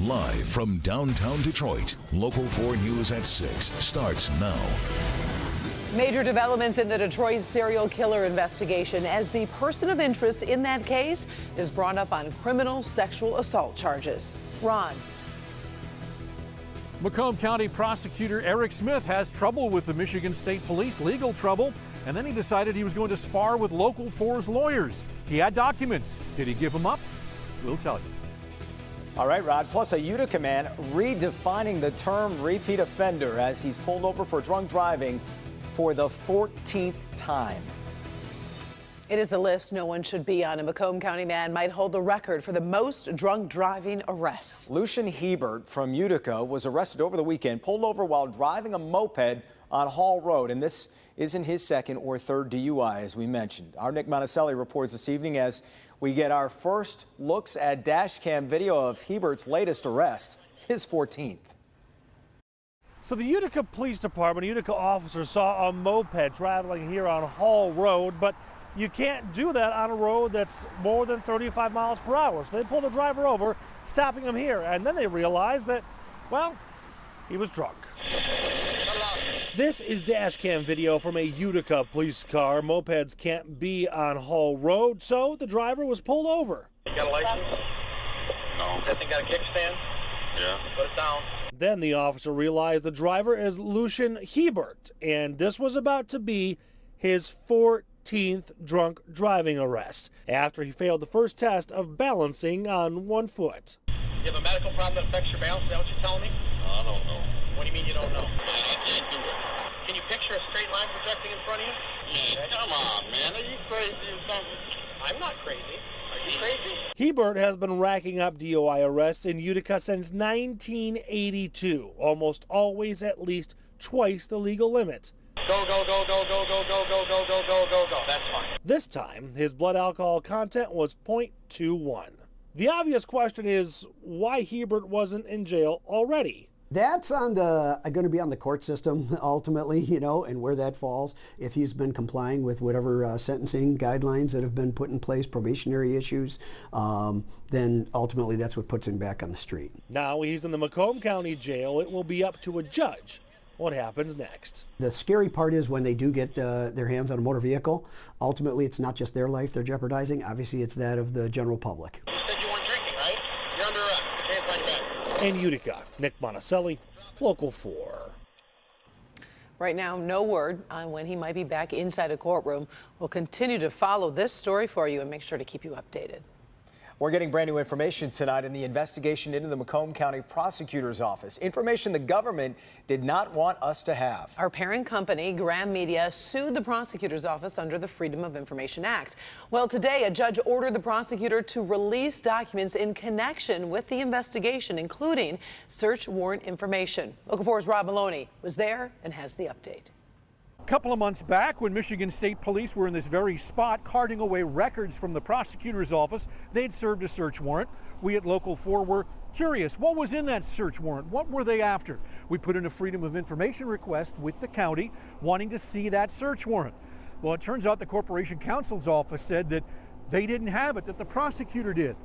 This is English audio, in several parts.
Live from downtown Detroit, Local 4 News at 6 starts now. Major developments in the Detroit serial killer investigation as the person of interest in that case is brought up on criminal sexual assault charges. Ron. Macomb County prosecutor Eric Smith has trouble with the Michigan State Police, legal trouble, and then he decided he was going to spar with Local 4's lawyers. He had documents. Did he give them up? We'll tell you. All right, Rod. Plus, a Utica man redefining the term repeat offender as he's pulled over for drunk driving for the 14th time. It is a list no one should be on. A Macomb County man might hold the record for the most drunk driving arrests. Lucian Hebert from Utica was arrested over the weekend, pulled over while driving a moped on Hall Road, and this isn't his second or third DUI, as we mentioned. Our Nick Monacelli reports this evening as we get our first looks at dash cam video of Hebert's latest arrest, his 14th. So the Utica Police Department, Utica officers saw a moped traveling here on Hall Road, but you can't do that on a road that's more than 35 miles per hour. So they pull the driver over, stopping him here, and then they realize that, well, he was drunk. This is dash cam video from a Utica police car. Mopeds can't be on Hall Road, so the driver was pulled over. You got a license? No. That thing got a kickstand? Yeah. Put it down. Then the officer realized the driver is Lucian Hebert, and this was about to be his 14th drunk driving arrest after he failed the first test of balancing on one foot. You have a medical problem that affects your balance? Is that what you're telling me? I don't know. What do you mean you don't know? Man, I can't do it. Can you picture a straight line projecting in front of you? Yeah, come on, man. Are you crazy or something? I'm not crazy. Are you crazy? Hebert has been racking up DUI arrests in Utica since 1982, almost always at least twice the legal limit. Go, go, go, go, go, go, go, go, go, go, go, go, go. That's fine. This time, his blood alcohol content was 0.21. The obvious question is why Hebert wasn't in jail already. That's going to be on the court system ultimately, and where that falls. If he's been complying with whatever sentencing guidelines that have been put in place, probationary issues, then ultimately that's what puts him back on the street. Now he's in the Macomb County Jail. It will be up to a judge what happens next. The scary part is when they do get their hands on a motor vehicle, ultimately it's not just their life they're jeopardizing. Obviously it's that of the general public. You said you weren't drinking, right? You're under arrest. Hands on your back. In Utica, Nick Monacelli, Local 4. Right now, no word on when he might be back inside a courtroom. We'll continue to follow this story for you and make sure to keep you updated. We're getting brand new information tonight in the investigation into the Macomb County Prosecutor's Office. Information the government did not want us to have. Our parent company, Graham Media, sued the prosecutor's office under the Freedom of Information Act. Well, today, a judge ordered the prosecutor to release documents in connection with the investigation, including search warrant information. Local 4's Rob Maloney was there and has the update. A couple of months back, when Michigan State Police were in this very spot carting away records from the prosecutor's office, they'd served a search warrant. We at Local 4 were curious. What was in that search warrant? What were they after? We put in a Freedom of Information request with the county wanting to see that search warrant. Well, it turns out the Corporation Counsel's office said that they didn't have it, that the prosecutor did.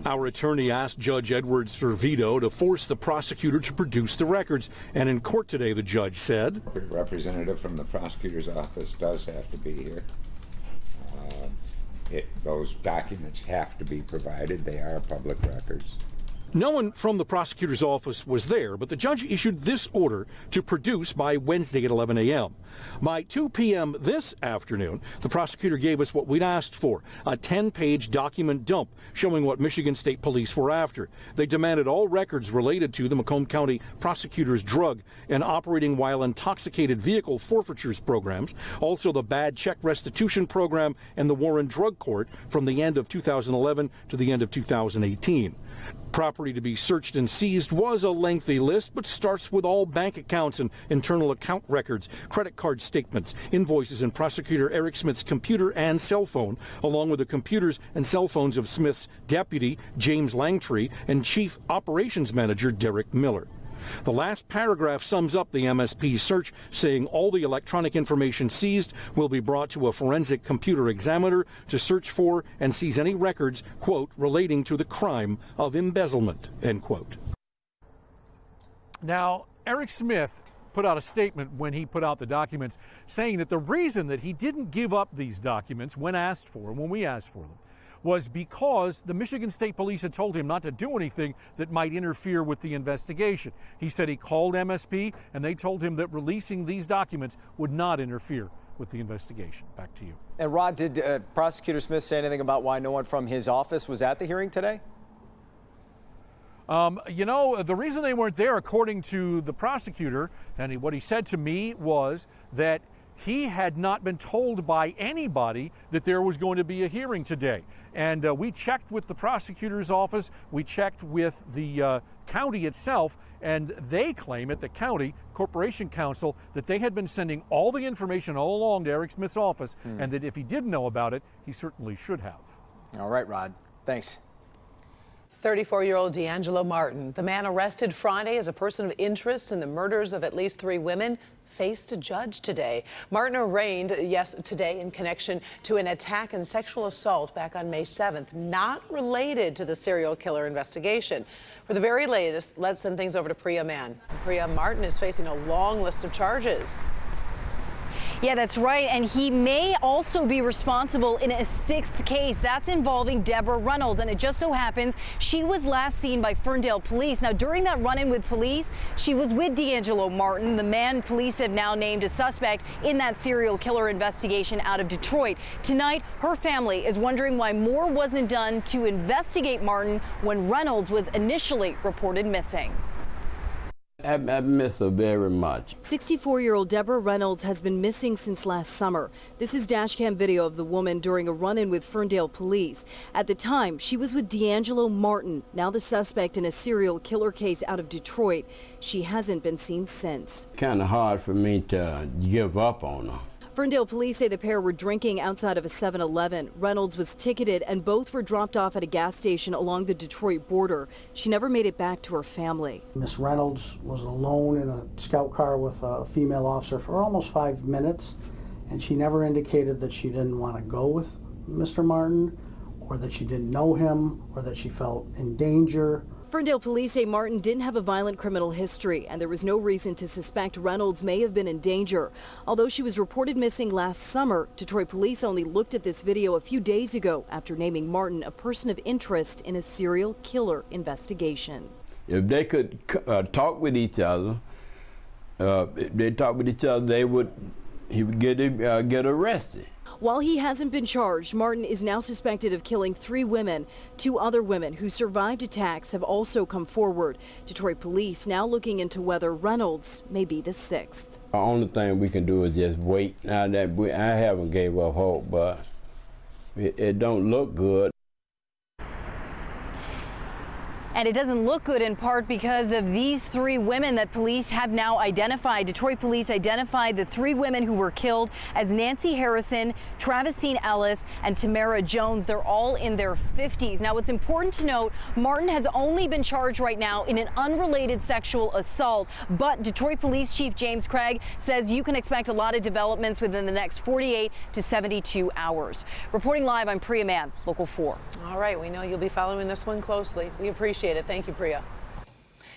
Our attorney asked Judge Edward Servito to force the prosecutor to produce the records. And in court today, the judge said, a representative from the prosecutor's office does have to be here. Those documents have to be provided. They are public records. No one from the prosecutor's office was there, but the judge issued this order to produce by Wednesday at 11 a.m. By 2 p.m. this afternoon, the prosecutor gave us what we'd asked for, a 10-page document dump showing what Michigan State Police were after. They demanded all records related to the Macomb County prosecutor's drug and operating while intoxicated vehicle forfeitures programs, also the bad check restitution program and the Warren Drug Court from the end of 2011 to the end of 2018. Property to be searched and seized was a lengthy list, but starts with all bank accounts and internal account records, credit card statements, invoices, and Prosecutor Eric Smith's computer and cell phone, along with the computers and cell phones of Smith's deputy, James Langtree, and Chief Operations Manager, Derek Miller. The last paragraph sums up the MSP's search, saying all the electronic information seized will be brought to a forensic computer examiner to search for and seize any records, quote, relating to the crime of embezzlement, end quote. Now, Eric Smith put out a statement when he put out the documents saying that the reason that he didn't give up these documents when we asked for them, was because the Michigan State Police had told him not to do anything that might interfere with the investigation. He said he called MSP and they told him that releasing these documents would not interfere with the investigation. Back to you. And Rod, did Prosecutor Smith say anything about why no one from his office was at the hearing today? You know, the reason they weren't there, according to the prosecutor, and what he said to me was that he had not been told by anybody that there was going to be a hearing today. And we checked with the prosecutor's office, we checked with the county itself, and they claim at the county corporation counsel that they had been sending all the information all along to Eric Smith's office, and that if he did know about it, he certainly should have. All right, Rod. Thanks. 34-year-old D'Angelo Martin, the man arrested Friday as a person of interest in the murders of at least 3 women, faced a judge today. Martin arraigned, today in connection to an attack and sexual assault back on May 7th, not related to the serial killer investigation. For the very latest, let's send things over to Priya Mann. Priya, Martin is facing a long list of charges. Yeah, that's right. And he may also be responsible in a 6th case that's involving Deborah Reynolds. And it just so happens she was last seen by Ferndale police. Now, during that run-in with police, she was with D'Angelo Martin, the man police have now named a suspect in that serial killer investigation out of Detroit. Tonight, her family is wondering why more wasn't done to investigate Martin when Reynolds was initially reported missing. I miss her very much. 64-year-old Deborah Reynolds has been missing since last summer. This is dashcam video of the woman during a run-in with Ferndale police. At the time, she was with D'Angelo Martin, now the suspect in a serial killer case out of Detroit. She hasn't been seen since. Kind of hard for me to give up on her. Ferndale police say the pair were drinking outside of a 7-Eleven. Reynolds was ticketed and both were dropped off at a gas station along the Detroit border. She never made it back to her family. Miss Reynolds was alone in a scout car with a female officer for almost 5 minutes, and she never indicated that she didn't want to go with Mr. Martin, or that she didn't know him, or that she felt in danger. Ferndale police say Martin didn't have a violent criminal history, and there was no reason to suspect Reynolds may have been in danger. Although she was reported missing last summer, Detroit police only looked at this video a few days ago after naming Martin a person of interest in a serial killer investigation. If they could talk with each other, he would get arrested. While he hasn't been charged, Martin is now suspected of killing 3 women. 2 other women who survived attacks have also come forward. Detroit police now looking into whether Reynolds may be the 6th. The only thing we can do is just wait. Now that I haven't gave up hope, but it don't look good. And it doesn't look good in part because of these 3 women that police have now identified. Detroit police identified the 3 women who were killed as Nancy Harrison, Travisine Ellis, and Tamara Jones. They're all in their 50s. Now, what's important to note, Martin has only been charged right now in an unrelated sexual assault. But Detroit Police Chief James Craig says you can expect a lot of developments within the next 48 to 72 hours. Reporting live, I'm Priya Mann, Local 4. All right, we know you'll be following this one closely. We appreciate it. Thank you, Priya.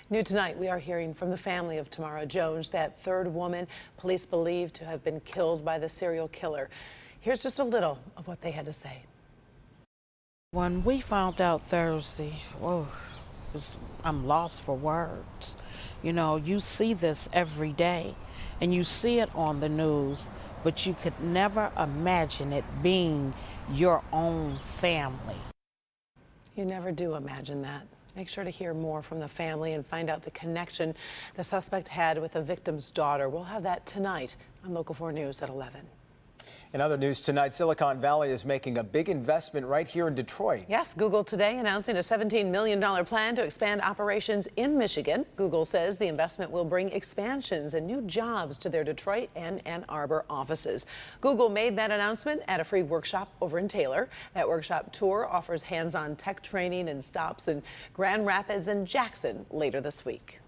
New tonight, we are hearing from the family of Tamara Jones, that 3rd woman police believe to have been killed by the serial killer. Here's just a little of what they had to say. When we found out Thursday, I'm lost for words. You know, you see this every day, and you see it on the news, but you could never imagine it being your own family. You never do imagine that. Make sure to hear more from the family and find out the connection the suspect had with the victim's daughter. We'll have that tonight on Local 4 News at 11. In other news tonight, Silicon Valley is making a big investment right here in Detroit. Yes, Google today announcing a $17 million plan to expand operations in Michigan. Google says the investment will bring expansions and new jobs to their Detroit and Ann Arbor offices. Google made that announcement at a free workshop over in Taylor. That workshop tour offers hands-on tech training and stops in Grand Rapids and Jackson later this week.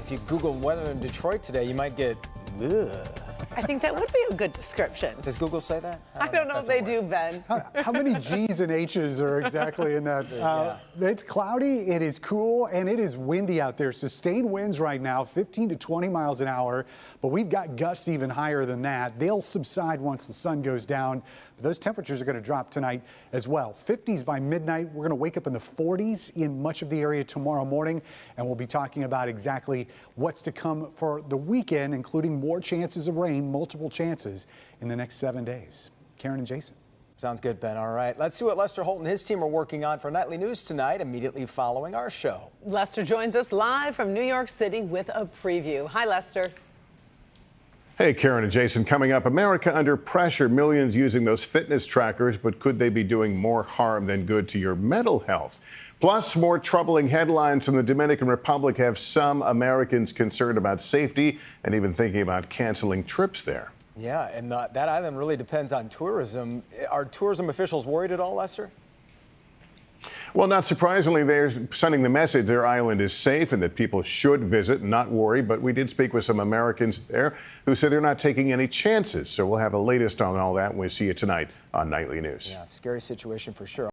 If you Google weather in Detroit today, you might get ugh. I think that would be a good description. Does Google say that? I don't know if they do, Ben. How many G's and H's are exactly in that? It's cloudy, it is cool, and it is windy out there. Sustained winds right now, 15 to 20 miles an hour, but we've got gusts even higher than that. They'll subside once the sun goes down. But those temperatures are going to drop tonight as well. 50s by midnight. We're going to wake up in the 40s in much of the area tomorrow morning, and we'll be talking about exactly what's to come for the weekend, including more chances of rain, multiple chances in the next 7 days. Karen and Jason. Sounds good, Ben. All right. Let's see what Lester Holt and his team are working on for Nightly News tonight, immediately following our show. Lester joins us live from New York City with a preview. Hi, Lester. Hey, Karen and Jason. Coming up, America under pressure. Millions using those fitness trackers, but could they be doing more harm than good to your mental health? Plus, more troubling headlines from the Dominican Republic have some Americans concerned about safety and even thinking about canceling trips there. Yeah, and that island really depends on tourism. Are tourism officials worried at all, Lester? Well, not surprisingly, they're sending the message their island is safe and that people should visit, not worry. But we did speak with some Americans there who said they're not taking any chances. So we'll have the latest on all that when we see you tonight on Nightly News. Yeah, scary situation for sure.